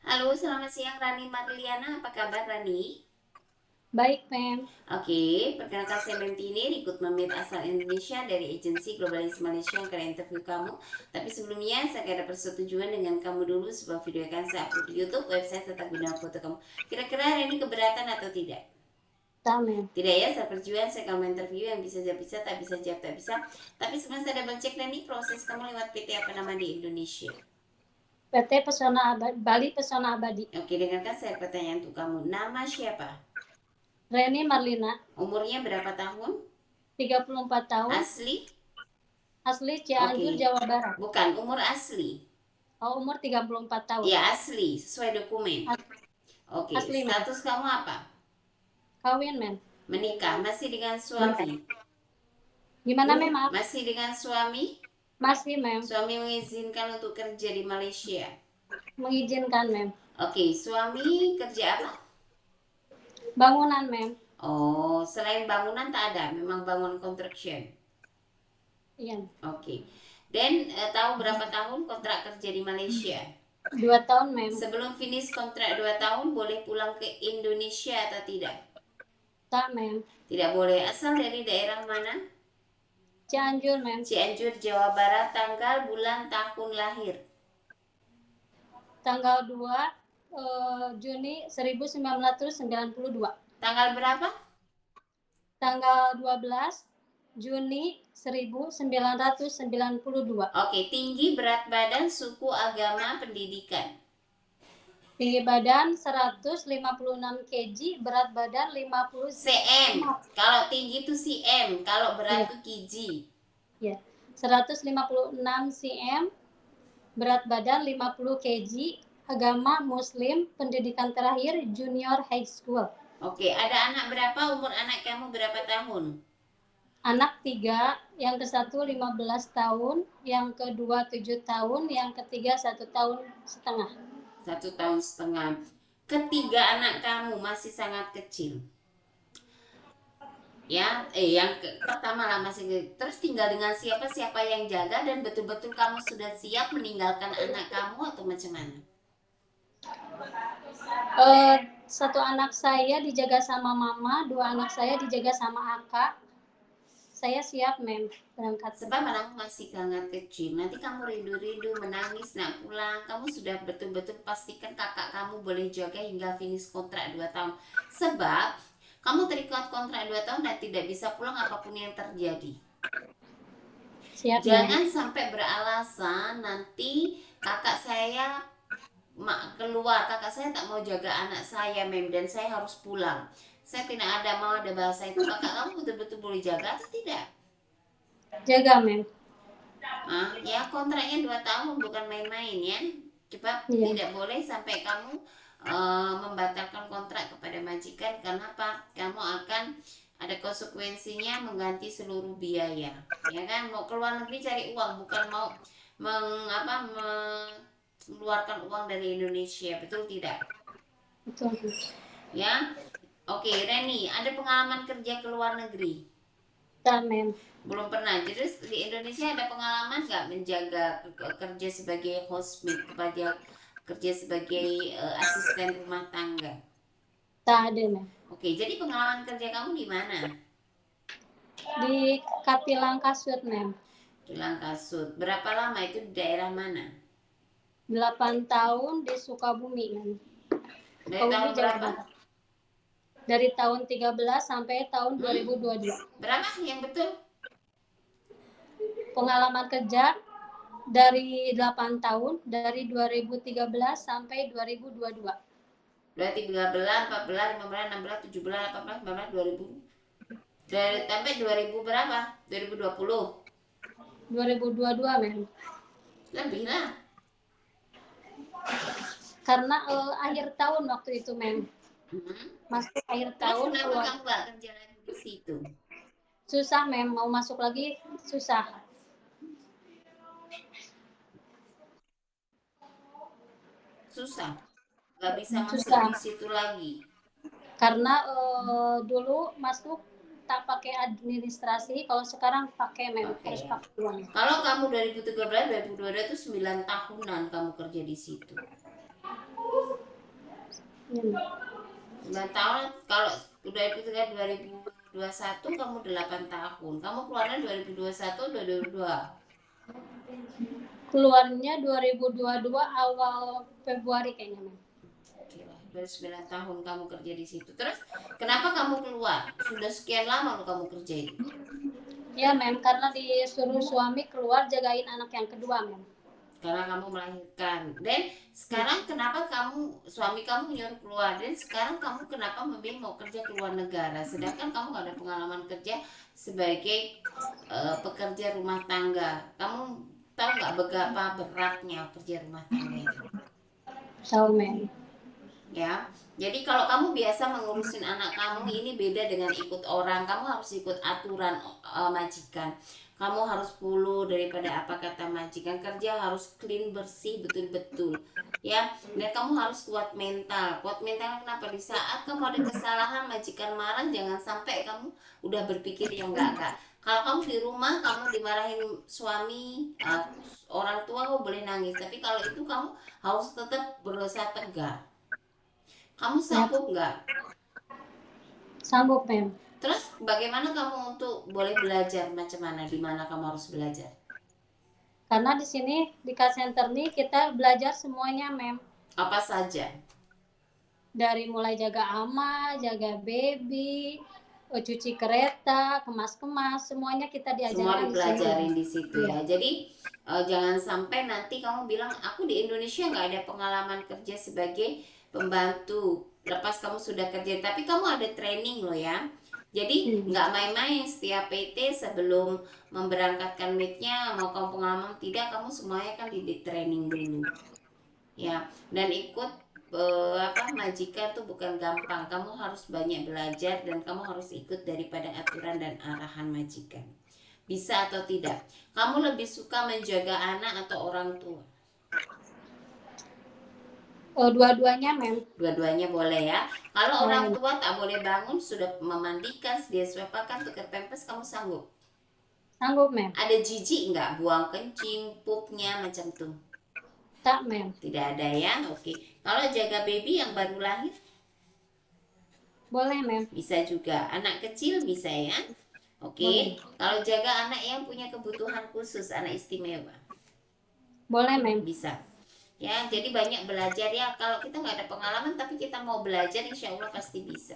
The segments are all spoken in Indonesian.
Halo, selamat siang Rani Marliana. Apa kabar Rani? Baik, Mem. Oke, perkenalkan saya Mempini, recruitment mate asal Indonesia dari agensi Globalis Malaysia yang akan interview kamu. Tapi sebelumnya saya ada persetujuan dengan kamu dulu sebuah video yang akan saya upload di YouTube, website tentang guna foto kamu. Kira-kira hari ini keberatan atau tidak? Ta, Mem. Tidak ya, saya perjuang, saya kamu interview yang bisa jawab bisa, tak bisa jawab tak bisa. Tapi sebelum saya double check Rani, proses kamu lewat PT apa nama di Indonesia? PT Pesona Abadi, Bali Pesona Abadi. Oke, dengarkan saya pertanyaan untuk kamu. Nama siapa? Reni Marlina, Umurnya berapa tahun? 34 tahun, Asli? asli Oke. Cianjur, Jawa Barat. Bukan, umur asli. Oh, umur 34 tahun. Ya, asli, sesuai dokumen. As- Oke, Asli, Mem. status kamu apa? Kawin, Mem. Menikah, masih dengan suami? Menikah. Gimana, Mem? Maaf. Masih dengan suami? Masih, Mem. Suami mengizinkan untuk kerja di Malaysia. Mengizinkan, Mem. Oke, suami kerja apa? Bangunan, Mem. Oh, selain bangunan tak ada, memang bangun construction. Iya. Oke. Dan tahu berapa tahun kontrak kerja di Malaysia? 2 tahun, Mem. Sebelum finish kontrak 2 tahun boleh pulang ke Indonesia atau tidak? Tak, Mem. Tidak boleh. Asal dari daerah mana? Cianjur, Mem. Cianjur, Jawa Barat. Tanggal, bulan, tahun lahir? Tanggal 2 Juni 1992. Tanggal berapa? Tanggal 12 Juni 1992. Oke, tinggi, berat badan, suku, agama, pendidikan. Tinggi badan 156 kg, berat badan 50 cm. Kalau tinggi itu cm, kalau berat ya, itu kg. ya. 156 cm, berat badan 50 kg, agama muslim, pendidikan terakhir junior high school. Oke, ada anak berapa? Umur anak kamu berapa tahun? Anak 3, yang ke satu 15 tahun, yang kedua 7 tahun, yang ketiga 1,5 tahun. 1,5 tahun. Ketiga anak kamu masih sangat kecil. Ya, yang pertama lah masih terus tinggal dengan siapa siapa yang jaga dan betul-betul kamu sudah siap meninggalkan anak kamu atau macam mana? Satu anak saya dijaga sama mama, 2 anak saya dijaga sama akak. Saya siap, Mem, berangkat. Sebab anakmu masih sangat kecil, nanti kamu rindu-rindu menangis nak pulang. Kamu sudah betul-betul pastikan kakak kamu boleh jaga hingga finish kontrak 2 tahun. Sebab kamu terikat kontrak 2 tahun dan tidak bisa pulang apapun yang terjadi. Siap, Jangan Mem. sampai beralasan nanti kakak saya keluar, kakak saya tak mau jaga anak saya Mem, dan saya harus pulang. Saya tidak ada mau ada bahasa itu. Kakak kamu betul-betul boleh jaga atau tidak? Jaga, Mem. Ya kontraknya 2 tahun bukan main-main ya. Coba Iya. tidak boleh sampai kamu membatalkan kontrak kepada majikan. Kenapa? Kamu akan ada konsekuensinya mengganti seluruh biaya. Ya kan? Mau keluar negeri cari uang, bukan mau mengeluarkan uang dari Indonesia. Betul tidak? Betul. Ya. Oke, Reni, ada pengalaman kerja ke luar negeri? Tak, Mem. Belum pernah. Jadi di Indonesia ada pengalaman nggak menjaga kerja sebagai housemate, kepada kerja sebagai asisten rumah tangga? Tak ada, Mem. Oke, jadi pengalaman kerja kamu di mana? Di Katilang Kasut, Mem. Di Langkasut. Berapa lama itu, di daerah mana? 8 tahun di Sukabumi, Mem. Dari tahun Jawa berapa? Barat. Dari tahun 13 sampai tahun 2022. Berapa yang betul? Pengalaman kerja dari 8 tahun, dari 2013 sampai 2022. Berarti 13, 14, 15, 16, 17, 18, 19, 2000. Dari sampai 2000 berapa? 2020. 2022, Mem. Lebih lah. Karena akhir tahun waktu itu, Mem. Masuk akhir Terus tahun kenapa keluar. kamu nggak kerja lagi di situ? Susah, Mem. Mau masuk lagi susah. Susah, nggak bisa masuk Susah. di situ lagi. Karena dulu masuk tak pakai administrasi, kalau sekarang pakai, Mem. Harus pakai uang. Kalau kamu 2013 2022 itu 9 tahunan kamu kerja di situ. Iya, Mem. 9 tahun, kalau udah itu kan 2021 kamu 8 tahun. Kamu keluarnya 2021 udah 22. Keluarnya 2022 awal Februari kayaknya, Mem. Oke lah, 9 tahun kamu kerja di situ. Terus kenapa kamu keluar? Sudah sekian lama lo kamu kerja itu? Ya, Mem, karena disuruh suami keluar jagain anak yang kedua, Mem. Karena kamu melahirkan. Dan sekarang kenapa suami kamu nyuruh keluar? Dan sekarang kamu kenapa memilih mau kerja ke luar negara? Sedangkan kamu gak ada pengalaman kerja sebagai pekerja rumah tangga. Kamu tahu nggak betapa beratnya kerja rumah tangga itu? Tahu, Mem. Ya, jadi kalau kamu biasa mengurusin anak kamu, ini beda dengan ikut orang. Kamu harus ikut aturan majikan. Kamu harus follow daripada apa kata majikan. Kerja harus clean, bersih, betul-betul. Ya, dan kamu harus kuat mental. Kuat mental kenapa? Di saat kamu ada kesalahan, majikan marah, jangan sampai kamu udah berpikir yang enggak. Kalau kamu di rumah, kamu dimarahin suami, orang tua, kamu boleh nangis. Tapi kalau itu kamu harus tetap berusaha tegar. Kamu Ya, sanggup nggak? sanggup, Mem. Terus bagaimana kamu untuk boleh belajar macam mana? Di mana kamu harus belajar? Karena di sini di call center nih kita belajar semuanya, Mem. Apa saja? Dari mulai jaga ama, jaga baby, cuci kereta, kemas-kemas, semuanya kita Semua diajarkan di sini, Mem. dipelajarin di situ Iya. ya. Jadi jangan sampai nanti kamu bilang aku di Indonesia nggak ada pengalaman kerja sebagai pembantu. Lepas kamu sudah kerja, tapi kamu ada training loh ya. Jadi nggak main-main, setiap PT sebelum memberangkatkan meetnya mau kamu pengalaman tidak, kamu semuanya kan di training dulu. Ya, dan ikut apa majikan tuh bukan gampang. Kamu harus banyak belajar dan kamu harus ikut daripada aturan dan arahan majikan. Bisa atau tidak? Kamu lebih suka menjaga anak atau orang tua? Dua-duanya, Mem. Dua-duanya boleh ya. Kalau orang Boleh. tua tak boleh bangun, sudah memandikan, dia suapkan, tukar pampers, kamu sanggup? Sanggup, Mem. Ada jijik nggak buang kencing, pupnya macam tuh? Tak, Mem. Tidak ada ya. Oke. Kalau jaga baby yang baru lahir? Boleh, Mem. Bisa juga. Anak kecil bisa ya. Oke. Boleh. Kalau jaga anak yang punya kebutuhan khusus, anak istimewa? Boleh, Mem. Bisa. Ya, jadi banyak belajar ya. Kalau kita nggak ada pengalaman tapi kita mau belajar, insya Allah pasti bisa.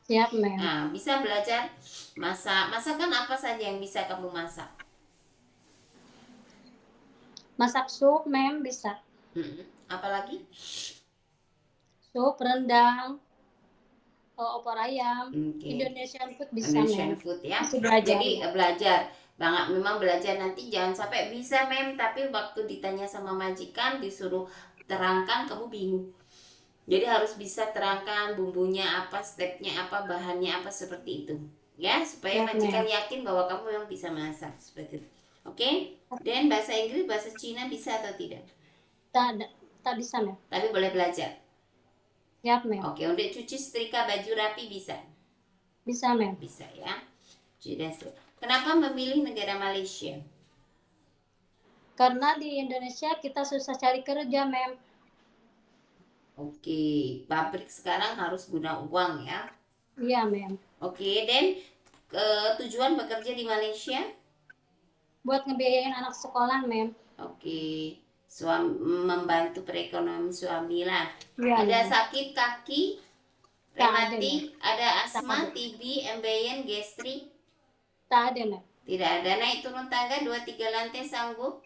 Siap, Mem. Nah, bisa belajar masak. Masakan apa saja yang bisa kamu masak? Masak sup, Mem, bisa. Apalagi? Sup, rendang, opor ayam, Okay. Indonesian food bisa, Indonesian Mem. food ya. Masih belajar. Jadi belajar banget, memang belajar. Nanti jangan sampai bisa mem, tapi waktu ditanya sama majikan disuruh terangkan kamu bingung. Jadi harus bisa terangkan bumbunya apa, stepnya apa, bahannya apa, seperti itu ya, supaya Siap, majikan Mem. yakin bahwa kamu memang bisa masak seperti itu. Oke. Dan bahasa Inggris, bahasa Cina bisa atau tidak? Tak bisa, Mem. Tapi boleh belajar. Siap, Mem. Oke. Untuk cuci setrika baju rapi bisa? Bisa, Mem. Bisa ya. Kenapa memilih negara Malaysia? Karena di Indonesia kita susah cari kerja, Mem. Oke, pabrik sekarang harus guna uang ya. Iya, Mem. Oke, dan tujuan bekerja di Malaysia? Buat ngebiayain anak sekolah, Mem. Oke, membantu perekonomian suami lah. Ya, Ada Mem. sakit kaki, Tak ada, rematik, Mem. ada asma, Tak ada. TB, embeien, gastrik? Tak ada, Mem. Tidak ada. Naik turun tangga 2-3 lantai sanggup?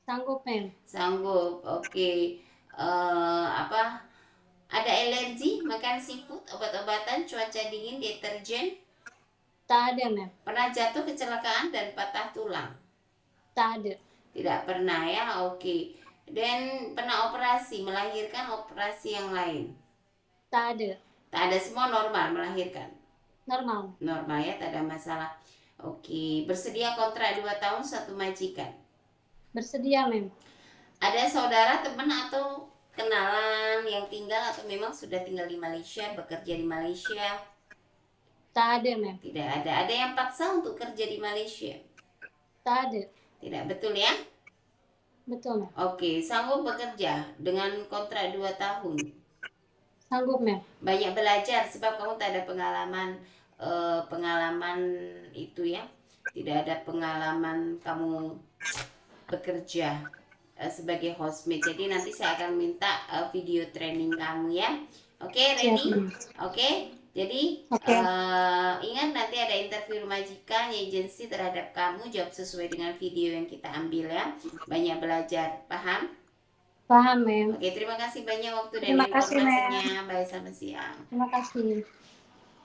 Sanggup, Mem. Sanggup. Oke. Apa? Ada alergi makan seafood, obat-obatan, cuaca dingin, deterjen? Tak ada, Mem. Pernah jatuh kecelakaan dan patah tulang? Tak ada. Tidak pernah ya. Oke. Dan pernah operasi, melahirkan, operasi yang lain? Tak ada. Tak ada, semua normal melahirkan? Normal. Normal ya, tak ada masalah. Oke. Bersedia kontrak 2 tahun satu majikan? Bersedia, Mem. Ada saudara, teman atau kenalan yang tinggal atau memang sudah tinggal di Malaysia, bekerja di Malaysia? Tak ada, Mem. Tidak ada. Ada yang paksa untuk kerja di Malaysia? Tak ada. Tidak, betul ya? Betul, Mem. Oke, sanggup bekerja dengan kontrak 2 tahun? Sanggup, Mem. Banyak belajar sebab kamu tak ada pengalaman itu ya, tidak ada pengalaman kamu bekerja sebagai hostmate. Jadi nanti saya akan minta video training kamu ya. Oke, Siap, ready? Mem. Oke. Jadi Oke. ingat nanti ada interview majikan agensi terhadap kamu, jawab sesuai dengan video yang kita ambil ya. Banyak belajar, paham? Paham, Mem. Oke, terima kasih banyak waktu dan Terima kasih, Mem. informasinya. Bye, selamat siang. Terima kasih.